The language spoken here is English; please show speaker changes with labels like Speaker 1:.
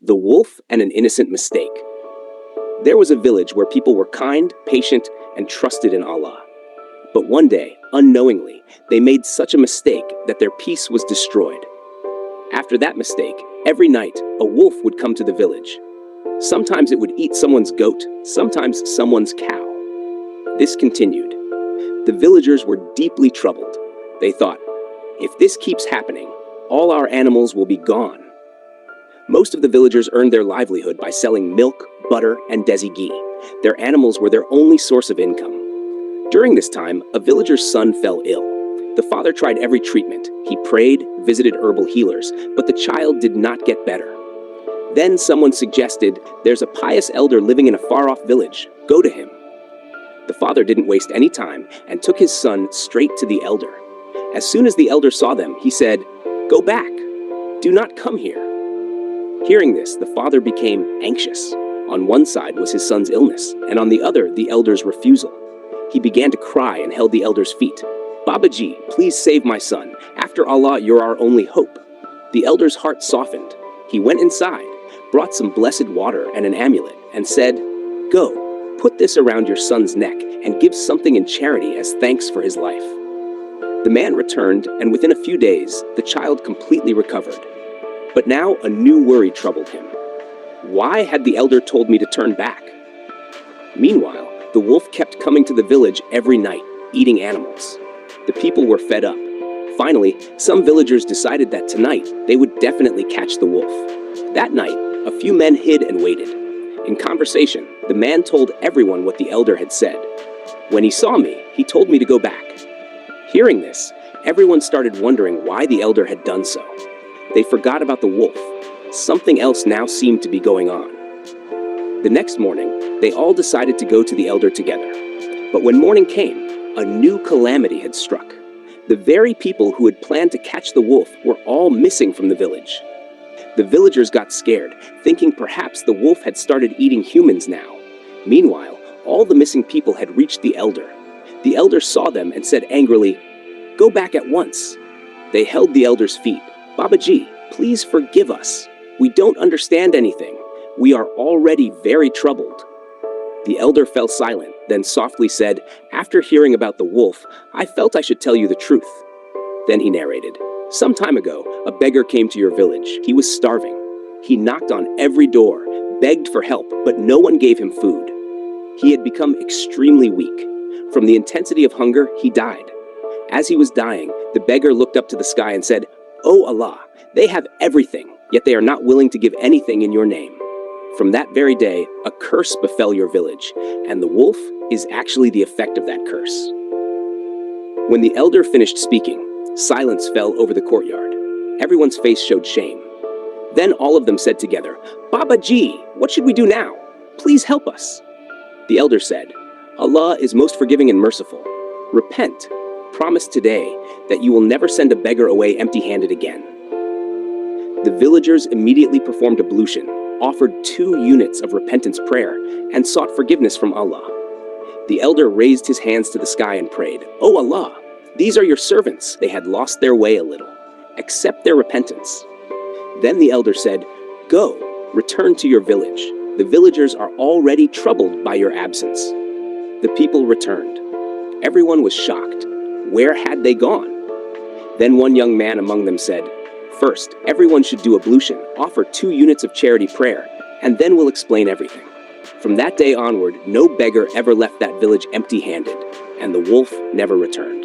Speaker 1: The Wolf and an Innocent Mistake. There was a village where people were kind, patient, and trusted in Allah. But one day, unknowingly, they made such a mistake that their peace was destroyed. After that mistake, every night, a wolf would come to the village. Sometimes it would eat someone's goat, sometimes someone's cow. This continued. The villagers were deeply troubled. They thought, if this keeps happening, all our animals will be gone. Most of the villagers earned their livelihood by selling milk, butter, and desi ghee. Their animals were their only source of income. During this time, a villager's son fell ill. The father tried every treatment. He prayed, visited herbal healers, but the child did not get better. Then someone suggested, there's a pious elder living in a far-off village. Go to him. The father didn't waste any time and took his son straight to the elder. As soon as the elder saw them, he said, "Go back. Do not come here." Hearing this, the father became anxious. On one side was his son's illness, and on the other, the elder's refusal. He began to cry and held the elder's feet. "Babaji, please save my son. After Allah, you're our only hope." The elder's heart softened. He went inside, brought some blessed water and an amulet, and said, "Go, put this around your son's neck and give something in charity as thanks for his life." The man returned, and within a few days, the child completely recovered. But now a new worry troubled him. Why had the elder told me to turn back? Meanwhile, the wolf kept coming to the village every night, eating animals. The people were fed up. Finally, some villagers decided that tonight they would definitely catch the wolf. That night, a few men hid and waited. In conversation, the man told everyone what the elder had said. When he saw me, he told me to go back. Hearing this, everyone started wondering why the elder had done so. They forgot about the wolf. Something else now seemed to be going on. The next morning, they all decided to go to the elder together. But when morning came, a new calamity had struck. The very people who had planned to catch the wolf were all missing from the village. The villagers got scared, thinking perhaps the wolf had started eating humans now. Meanwhile, all the missing people had reached the elder. The elder saw them and said angrily, "Go back at once." They held the elder's feet. "Babaji, please forgive us. We don't understand anything. We are already very troubled." The elder fell silent, then softly said, "After hearing about the wolf, I felt I should tell you the truth." Then he narrated, "Some time ago, a beggar came to your village. He was starving. He knocked on every door, begged for help, but no one gave him food. He had become extremely weak. From the intensity of hunger, he died. As he was dying, the beggar looked up to the sky and said, 'Oh Allah, they have everything, yet they are not willing to give anything in your name.' From that very day, a curse befell your village, and the wolf is actually the effect of that curse." When the elder finished speaking, silence fell over the courtyard. Everyone's face showed shame. Then all of them said together, "Babaji, what should we do now? Please help us." The elder said, "Allah is most forgiving and merciful. Repent. Promise today that you will never send a beggar away empty-handed again." The villagers immediately performed ablution, offered 2 units of repentance prayer, and sought forgiveness from Allah. The elder raised his hands to the sky and prayed, "Oh Allah, these are your servants. They had lost their way a little. Accept their repentance." Then the elder said, "Go, return to your village. The villagers are already troubled by your absence." The people returned. Everyone was shocked. Where had they gone? Then one young man among them said, "First, everyone should do ablution, offer 2 units of charity prayer, and then we'll explain everything." From that day onward, no beggar ever left that village empty-handed, and the wolf never returned.